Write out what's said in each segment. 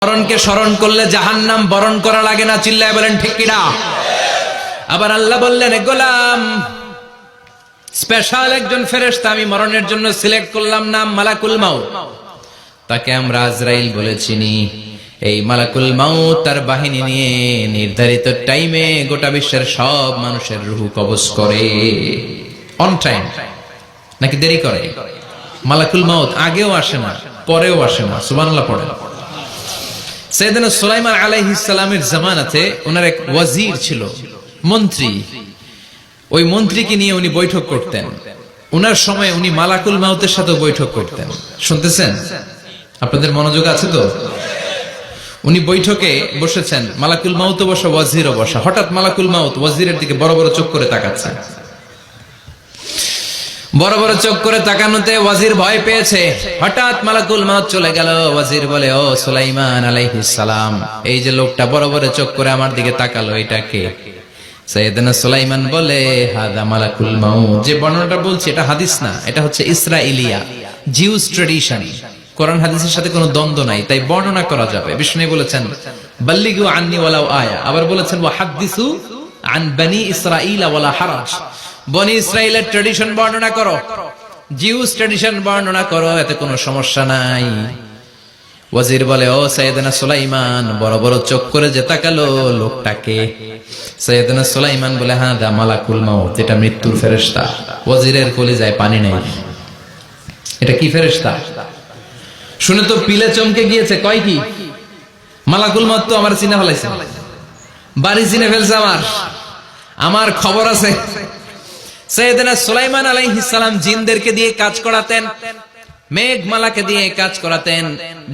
মরণকে স্মরণ করলে জাহান্নাম বরণ করা লাগে না, চিল্লায় বলেন ঠিক কিনা? আবার আল্লাহ বললেন, গোলাম, স্পেশাল একজন ফেরেশতা আমি মরণের জন্য সিলেক্ট করলাম, নাম মালাকুল মাউত। তাকে আমরা আজরাইল বলে চিনি। এই মালাকুল মাউত তার বাহিনী নিয়ে নির্ধারিত টাইমে গোটা বিশ্বের সব মানুষের রূহ কবজ করে। অন টাইম নাকি দেরি করে? মালাকুল মাউত আগেও আসে না, পরেও আসে না। সুবহানাল্লাহ পড়েন। সাইয়েদনা সুলাইমান আলাইহিস সালামের জামানাতে ওনার এক ওয়াজির ছিল, মন্ত্রী। ওই মন্ত্রীকে নিয়ে উনি বৈঠক করতেন। ওনার সময় উনি মালাকুল মাউতের সাথে বৈঠক করতেন। শুনতেছেন? আপনাদের মনোযোগ আছে তো? উনি বৈঠকে বসেছেন, মালাকুল মাউতও বসা, ওয়াজিরও বসা। হঠাৎ মালাকুল মাউত ওয়াজিরের দিকে বড় বড় চোখ করে তাকাচ্ছে। বড় বড় চোখ করে তাকানোতে ওয়াজির ভয় পেয়েছে। হঠাৎ মালাকুল মাউত চলে গেল। ওয়াজির বলে, ও সুলাইমান আলাইহিস সালাম, এই যে লোকটা বড় বড় চোখ করে আমার দিকে তাকালো, এটা কে? সাইয়েদনা সুলাইমান বলে, হাদা মালাকুল মাউত। যে বর্ণনাটা বলছি এটা হাদিস না, এটা হচ্ছে ইসরাইলিয়া, জিউস ট্র্যাডিশন। কোরআন হাদিসের সাথে কোনো দ্বন্দ্ব নাই, তাই বর্ণনা করা যাবে। বিষ্ণু বলেছেন, বাল্লিগু আন্নি ওয়ালাউ আয়া। আবার বলেছেন, ওয়া হাদিসু আন বনি ইসরাঈল ওয়ালা হারাজ। বনি ইসরাইলের ট্র্যাডিশন বর্ণনা করো, জিউস ট্র্যাডিশন বর্ণনা করো, এতে কোনো সমস্যা নাই। ওয়াজির বলে, ও সাইয়েদনা সুলাইমান, বড় বড় চোখ করে যে তাকালো লোকটাকে? সাইয়েদনা সুলাইমান বলে, হ্যাঁ, দা মালাকুল মাউত, এটা মৃত্যুর ফেরেশতা। ওয়াজিরের কলিজায় পানি নেই। এটা কি ফেরেশতা? শুনে তো পিলে চমকে গিয়েছে। কয় কি? মালাকুল মাউত তো আমার চিনে ফেলাইছে, বাড়ি চিনে ফেলছে, আমার খবর আছে। সাইয়েদনা সুলাইমান আলাইহিস সালাম জিনদেরকে দিয়ে কাজ করাতেন, মেঘমালাকে দিয়ে কাজ করাতেন,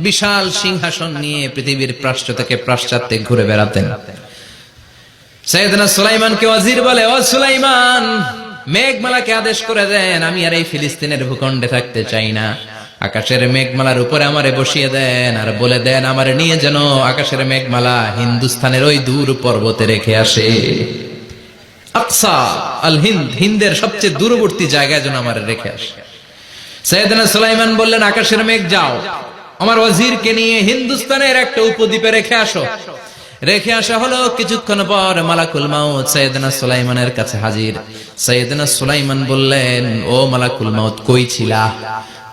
বিশাল সিংহাসন নিয়ে পৃথিবীর প্রাচ্য থেকে পাশ্চাত্যে ঘুরে বেড়াতেন। সাইয়েদনা সুলাইমানকে ওয়াজির বলে, ও সুলাইমান, মেঘমালাকে আদেশ করে দেন, আমি আর এই ফিলিস্তিনের ভূখণ্ডে থাকতে চাই না। আকাশের মেঘমালার উপরে আমারে বসিয়ে দেন, আর বলে দেন আমারে নিয়ে যেন আকাশের মেঘমালা হিন্দুস্তানের ওই দূর পর্বতে রেখে আসে। আকসা আল হিন্দ, হিন্দের সবচেয়ে দূরবর্তী জায়গায় যেন আমারে রেখে আসে। সাইয়েদনা সুলাইমান বললেন, আকাশের মেঘ, যাও আমার ওয়াজিরকে নিয়ে হিন্দুস্তানের একটা উপদ্বীপে রেখে আসো। রেখে আসা হলো। কিছুক্ষণ পর মালাকুল মাউত সাইয়েদনা সুলাইমানের কাছে হাজির। সাইয়েদনা সুলাইমান বললেন, ও মালাকুল মাউত, কই ছিলা?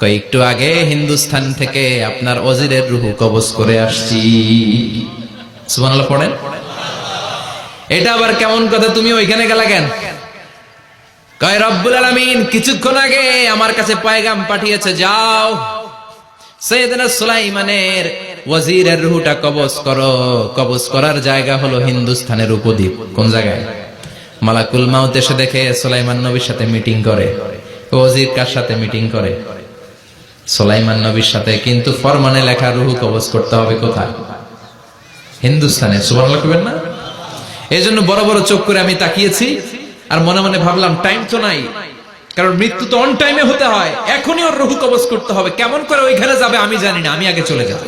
কই, একটু আগে হিন্দুস্তান থেকে আপনার ওয়াজিরের রূহ কবজ করে আসছি। সুবহানাল্লাহ পড়েন। এটা আবার কেমন কথা, তুমি ওইখানে গেলা কেন? কয়, রব্বুল আলামিন কিছুক্ষণ আগে আমার কাছে পয়গাম পাঠিয়েছে, যাও সাইয়েদনা সুলাইমানের ওয়াজিরের রূহটা কবজ করো। কবজ করার জায়গা হলো হিন্দুস্তানের উপদ্বীপ। কোন জায়গায়? মালাকুল মাউত এসে দেখে সুলাইমান নবীর সাথে মিটিং করে। ওয়াজির কার সাথে মিটিং করে? সুলাইমান নবীর সাথে। কিন্তু ফরমানে লেখা রূহ কবজ করতে হবে কোথায়? হিন্দুস্তানে। সুবহানাল্লাহ কইবেন না? এজন্য বড় বড় চোখ করে আমি তাকিয়েছি, আর মনে মনে ভাবলাম, টাইম তো নাই, কারণ মৃত্যু তো অন টাইমে হতে হয়, এখনই ওর রূহ কবজ করতে হবে। কেমন করে ওইখানে যাবে আমি জানি না, আমি আগে চলে যাব।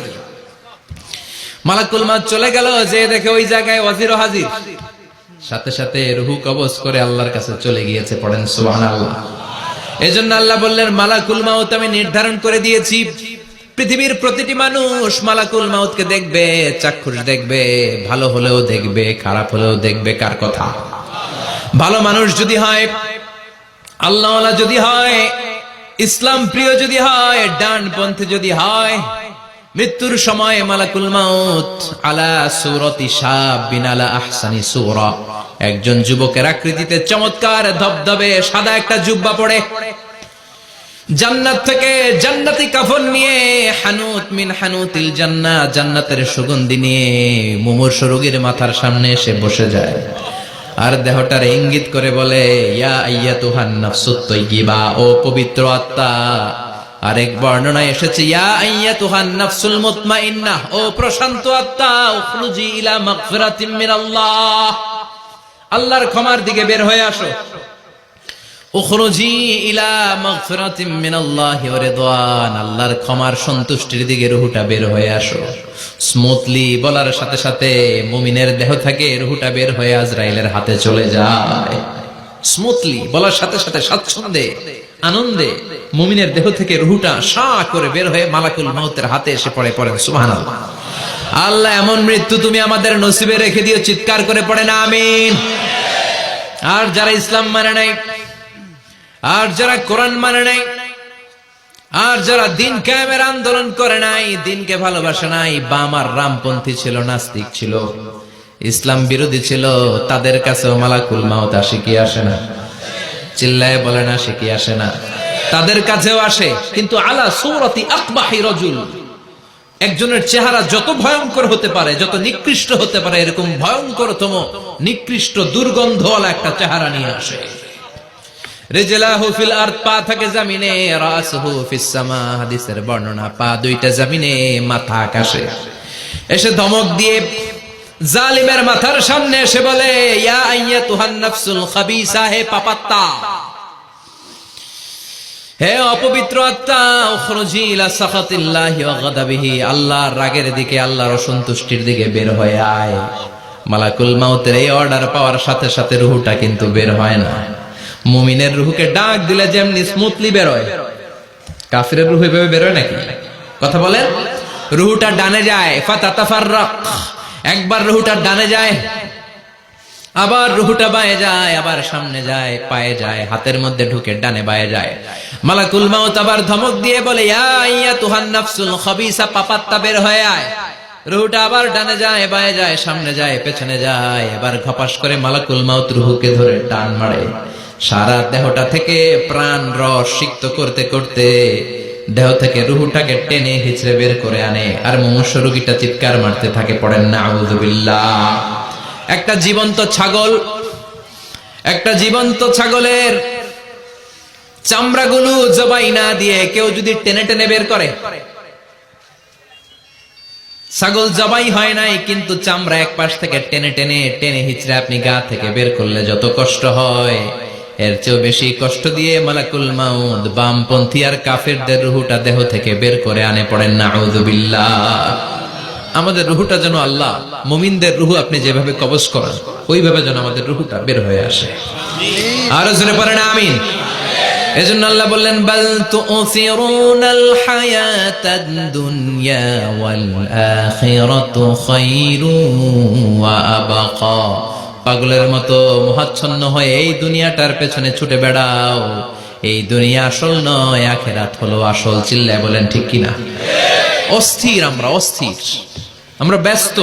মালাকুল মাউত চলে গেল, যে দেখে ওই জায়গায় ওয়াজিরও হাজির। সাথে সাথে রূহ কবজ করে আল্লাহর কাছে চলে গিয়েছে। পড়েন সুবহানাল্লাহ। এজন্য আল্লাহ বললেন, মালাকুল মাউত আমি নির্ধারণ করে দিয়েছি, পৃথিবীর প্রতিটি মানুষ মালাকুল মাউতকে দেখবে, চাক্ষুষ দেখবে, ভালো হলেও দেখবে, খারাপ হলেও দেখবে। কার কথা? ভালো মানুষ যদি হয়, আল্লাহওয়ালা যদি হয়, ইসলাম প্রিয় যদি হয়, ডানপন্থী যদি হয়, মৃত্যুর সময় মালাকুল মাউত আলা সূরাতি শাবিন আলা আহসানি সূরা, একজন যুবকের আকৃতিতে চমৎকার ধবধবে সাদা একটা জুব্বা পরে, জান্নাত থেকে জান্নাতি কাফন নিয়ে, হানুত মিন হানুতিল জান্নাত, জান্নাতের সুগন্ধি নিয়ে মুমূর্ষ রোগীর মাথার সামনে এসে বসে যায়, আর দেহটার ইঙ্গিত করে বলে, ইয়া আইয়াতুহান নাফসুত তাইয়্যিবা, ও পবিত্র আত্মা। আরেক বর্ণনায় এসেছে, ইয়া আইয়াতুহান নাফসুল মুতমাইন্নাহ, ও প্রশান্ত আত্মা, উখরুজি ইলা মাগফিরাতিম মিনাল্লাহ, আল্লাহর ক্ষমার দিকে বের হয়ে আসো। উখরুজি ইলা মাগফিরাতিম মিনাল্লাহি ওয়া রিদওয়ান, আল্লাহর ক্ষমার সন্তুষ্টির দিকে রূহটা বের হয়ে আসো। স্মুথলি বলার সাথে সাথে মুমিনের দেহ থেকে রূহটা বের হয়ে আজরাইলের হাতে চলে যায়। স্মুথলি বলার সাথে সাথে স্বাচ্ছন্দ্যে, আনন্দে মুমিনের দেহ থেকে রূহটা সা করে বের হয়ে মালাকুল মাউতের হাতে এসে পড়ে। পড়েন সুবহানাল্লাহ। আল্লাহ এমন মৃত্যু তুমি আমাদের নসিবে রেখে দিও, চিৎকার করে পড়েন আমিন। আর যারা ইসলাম মানে নাই, আর যারা কোরআন মানে নাই, আর যারা দিন কায়েমের আন্দোলন করে নাই, দিনকে ভালোবাসে নাই, বাম আর রামপন্থী ছিল, নাস্তিক ছিল, ইসলাম বিরোধী ছিল, তাদের কাছেও মালাকুল মাউত আসে কি আসে না? চিল্লায় বলেন আসে কি আসে না? তাদের কাছেও আসে, কিন্তু আলা সূরাতি আকবাহি রাজুল, একজনের চেহারা যত ভয়ঙ্কর হতে পারে, যত নিকৃষ্ট হতে পারে, এরকম ভয়ঙ্করতম নিকৃষ্ট দুর্গন্ধওয়ালা একটা চেহারা নিয়ে আসে। রিজলাহু ফিল আরদ, পা থাকে জমিনে, রাসুহু ফিস সামা, হাদিসের বর্ণনা, পা দুইটা জমিনে, মাথা আকাশে। এসে ধমক দিয়ে জালিমের মাথার সামনে এসে বলে, ইয়া আইয়াতুহান নাফসুল খাবিসা, হে পাপাত্তা, হে অপবিত্র আত্মা, উখরুজি ইলা সাখাতিল্লাহি ওয়া গাদাবিহি, আল্লাহর রাগের দিকে, আল্লাহর অসন্তুষ্টির দিকে বের হয়ে আয়। মালাকুল মাউতের এই অর্ডার পাওয়ার সাথে সাথে রূহটা কিন্তু বের হয় না। মুমিনের রূহকে ডাক দিলে যেমনি স্মুথলি বের হয়, কাফিরের রূহ এভাবে বের হয় নাকি? কথা বলেন। রূহটা ডানে যায়, ফাতাতাফাররাক, একবার রূহটা ডানে যায়, আবার রূহটা বায়ে যায়, আবার সামনে যায়, পায়ে যায়, হাতের মধ্যে ঢুকে ডানে বায়ে যায়। মালাকুল মাউত আবার ধমক দিয়ে বলে, ইয়া আইয়াতুহান নাফসুল খাবিসা, পাপাত্তা বের হয়ে আয়। রূহটা আবার ডানে যায়, বায়ে যায়, সামনে যায়, পেছনে যায়। এবার ঘপাস করে মালাকুল মাউত রূহকে ধরে টান মারে। সারা দেহটা থেকে প্রাণ রস সিক্ত করতে করতে দেহ থেকে রূহটাকে টেনে হিচড়ে বের করে আনে। আর মুমূর্ষু রোগীটা চিৎকার মারতে থাকে, পড়েন না আউযু বিল্লাহ। একটা জীবন্ত ছাগলের চামড়াগুলো জবাই না দিয়ে কেউ যদি টেনে টেনে বের করে, ছাগল জবাই হয় নাই কিন্তু চামড়া এক পাশ থেকে টেনে টেনে টেনে হিচড়ে আপনি গা থেকে বের করলে যত কষ্ট হয়, এর চেয়েও বেশি কষ্ট দিয়ে মালাকুল মাউত বামপন্থী আর কাফেরদের রূহটা দেহ থেকে বের করে আনে। পড়েন না আউযু বিল্লাহ। আমাদের রূহটা যেন আল্লাহ, মুমিনদের রূহ আপনি যেভাবে কবজ করেন, ওইভাবে যেন আমাদের রূহটা বের হয়ে আসে। আর জোরে পড়েন আমিন। এজন্য আল্লাহ বললেন, বাল তুসিরুনাল হায়াতাদ দুনিয়া ওয়াল আখিরাতু খায়রু ওয়া আবকা। পাগলের মতো মোহাচ্ছন্ন হয়ে এই দুনিয়াটার পেছনে ছুটে বেড়াও, এই দুনিয়া আসল নয়, আখিরাত হলো আসল। চিল্লায় বলেন ঠিক কিনা? অস্থির, আমরা ব্যস্ত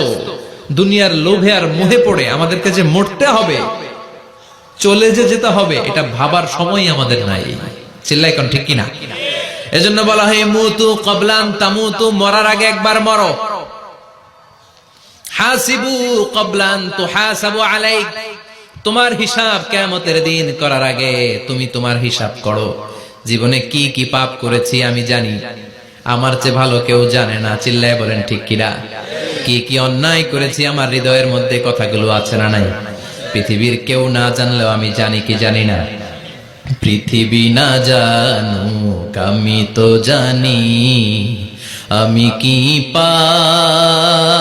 দুনিয়ার লোভে আর মোহে পড়ে আমাদেরকে যে মরতে হবে, চলে যেতে হবে, এটা ভাবার সময় আমাদের নাই। চিল্লাই কোন ঠিক কিনা? এজন্য বলা হয় মুতু ক্বাবলান তামুতু, মরার আগে একবার মরো। হাসিবু ক্বাবলান তুহাসাবু আলাইক, তোমার হিসাব কিয়ামতের দিন করার আগে তুমি তোমার হিসাব করো। জীবনে কি কি পাপ করেছি আমি জানি, আমার চেয়ে ভালো কেউ জানে না। চিল্লায় বলেন ঠিক কিনা? কি কি অন্যায় করেছি আমার হৃদয়ের মধ্যে কথাগুলো আছে না নাই? পৃথিবীর কেউ না জানলেও আমি জানি কি জানি না? পৃথিবী না জানুক আমি তো জানি, আমি কি পাপ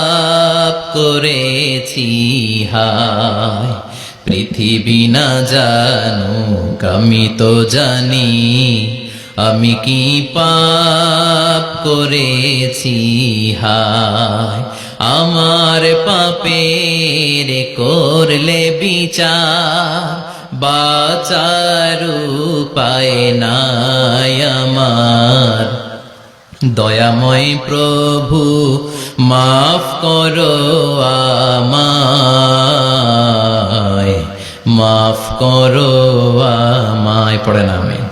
করেছি হায়। পৃথিবী না জানুক আমি তো জানি, আমি কি পাপ করেছি হায়। আমার পাপের করলে বিচার, বাঁচার উপায় নাই আমার। দয়াময় প্রভু মাফ করো আমায়, মাফ করো আমায়। পড়ে না আমিন?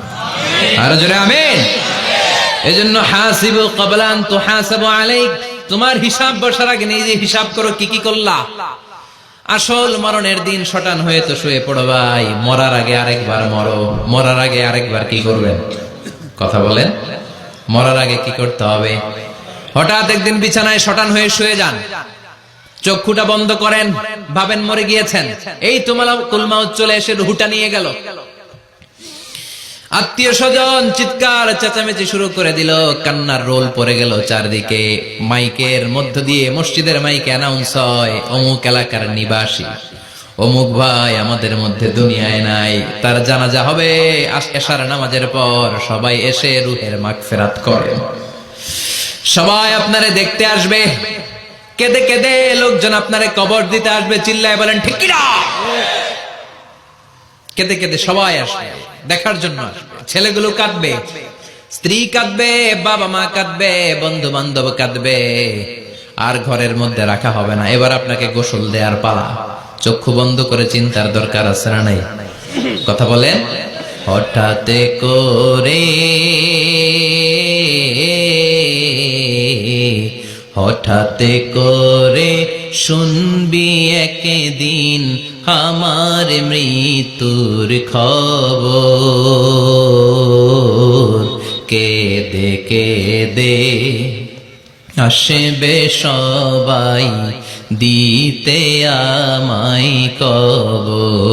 আর জোরে আমিন। এজন্য হাসিবু ক্বাবলান তুহাসাবু আলাইক, তোমার হিসাব বসার আগে নিজে হিসাব করো কি কি করলা। আসল মরণের দিন শটান হয়ে তো শুয়ে পড়ো ভাই, মরার আগে আরেকবার মরো। মরার আগে আরেকবার কি করবেন? কথা বলেন। মরার আগে কি করতে হবে? হঠাৎ একদিন বিছানায় শটান হয়ে শুয়ে যান, চক্ষুটা বন্ধ করেন, ভাবেন মরে গিয়েছেন, এই তো মালাকুল মাউত চলে এসে রূহটা নিয়ে গেল। আত্মীয় স্বজন চিৎকার চেঁচামেচি শুরু করে দিল, কান্নার রোল পড়ে গেল চারদিকে। মাইকের মধ্য দিয়ে, মসজিদের মাইকে অ্যানাউন্স হয়, অমুক এলাকার নিবাসী অমুক ভাই আমাদের মধ্যে দুনিয়ায় নাই, তার জানাজা হবে এশার নামাজের পর। সবাই এসে রূহের মাগফিরাত করে, সবাই আপনারে দেখতে আসবে। কেঁদে কেঁদে লোকজন আপনারে কবর দিতে আসবে, চিল্লায় বলেন ঠিক কিনা? কেঁদে কেঁদে সবাই আসবে, দেখার জন্য আসবে। ছেলেগুলো কাঁদবে, স্ত্রী কাঁদবে, বাবা মা কাঁদবে, বন্ধু বান্ধব কাঁদবে, আর ঘরের মধ্যে রাখা হবে না। এবার আপনাকে গোসল দেওয়ার পালা। চক্ষু বন্ধ করে চিন্তার দরকার আছে না নাই? কথা বলেন। হঠাৎ করে, হঠাৎ করে শুনবি একদিন আমার মৃত্যুর খবর, কেঁদে কেঁদে আসবে সবাই দিতে আমায় কবর,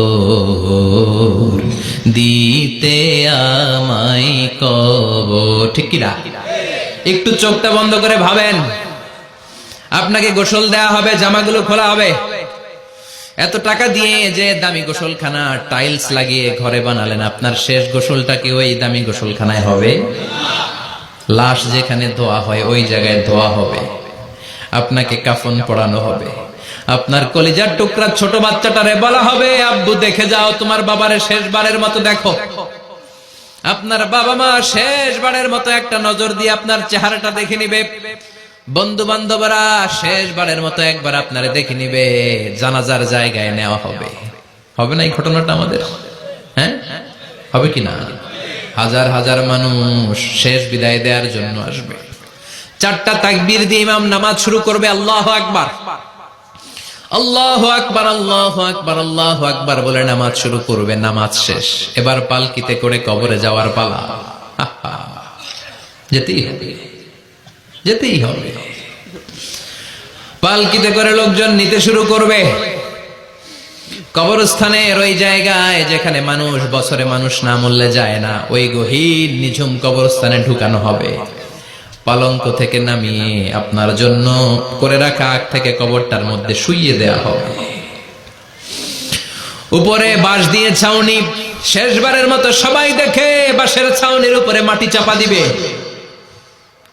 দিতে আমায় কবর। ঠিক কিনা? একটু চোখটা বন্ধ করে ভাবেন, আপনাকে গোসল দেয়া হবে, জামাগুলো খোলা হবে। এত টাকা দিয়ে যে দামি গোসলখানা টাইলস লাগিয়ে ঘরে বানালেন, আপনার শেষ গোসলটা কি ওই দামি গোসলখানায় হবে? লাশ যেখানে ধোয়া হয় ওই জায়গায় ধোয়া হবে। আপনাকে কাফন পরানো হবে। আপনার কলিজার টুকরা ছোট বাচ্চাটারে বলা হবে, আব্বু দেখে যাও, তোমার বাবারে শেষবারের মতো দেখো। আপনার বাবা মা শেষবারের মতো একটা নজর দিয়ে আপনার চেহারাটা দেখে নিবে। বন্ধু বান্ধবরা শেষবারের মতো একবার আপনারে দেখে নিবে। জানাজার জায়গায় নেওয়া হবে। হবে না এই ঘটনাটা আমাদের? হ্যাঁ, হবে কি না? হাজার হাজার মানুষ শেষ বিদায় দেওয়ার জন্য আসবে। 4টা তাকবীর দিয়ে ইমাম নামাজ শুরু করবে। আল্লাহু আকবার, আল্লাহু আকবার, আল্লাহু আকবার, আল্লাহু আকবার বলে নামাজ শুরু করবে। নামাজ শেষ। এবার পালকিতে করে কবরে যাওয়ার পালা। যেতেই হবে, যেতেই হবে। পালকিতে করে লোকজন নিতে শুরু করবে। কবরস্থানের ওই জায়গায় যেখানে মানুষ বছরে মানুষ না মরলে যায় না, ওই গহীন নিঝুম কবরস্থানে ঢুকানো হবে। পালঙ্ক থেকে নামিয়ে আপনার জন্য করে রাখা আগ থেকে কবরটার মধ্যে শুইয়ে দেয়া হবে। উপরে বাঁশ দিয়ে ছাউনি, শেষবারের মতো সবাই দেখে বাঁশের ছাউনির উপরে মাটি চাপা দিবে।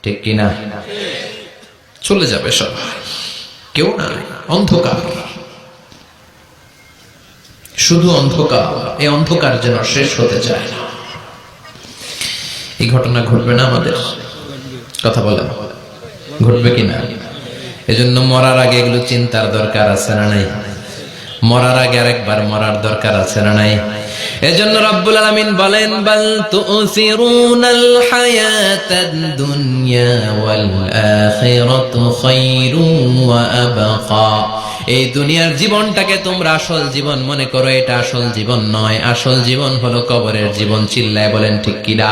ঠিক কিনা? চলে যাবে সবাই, কেউ না, অন্ধকার, শুধু অন্ধকার। এই অন্ধকার যেন শেষ হতে চায় না। এই ঘটনা ঘটবে না আমাদের? কথা বলেন, ঘটবে কিনা? এজন্য মরার আগে এগুলো চিন্তার দরকার আছে না নাই? মরার আগে আরেকবার মরার দরকার আছে না নাই? এজন্য রব্বুল আলামিন বলেন, বাল তুসিরুনাল হায়াতাদ দুনিয়া ওয়াল আখিরাতু খায়রুন ওয়া আবকা। এই দুনিয়ার জীবনটাকে তোমরা আসল জীবন মনে করো, এটা আসল জীবন নয়। আসল জীবন হলো কবরের জীবন। চিল্লায় বলেন ঠিক কিনা?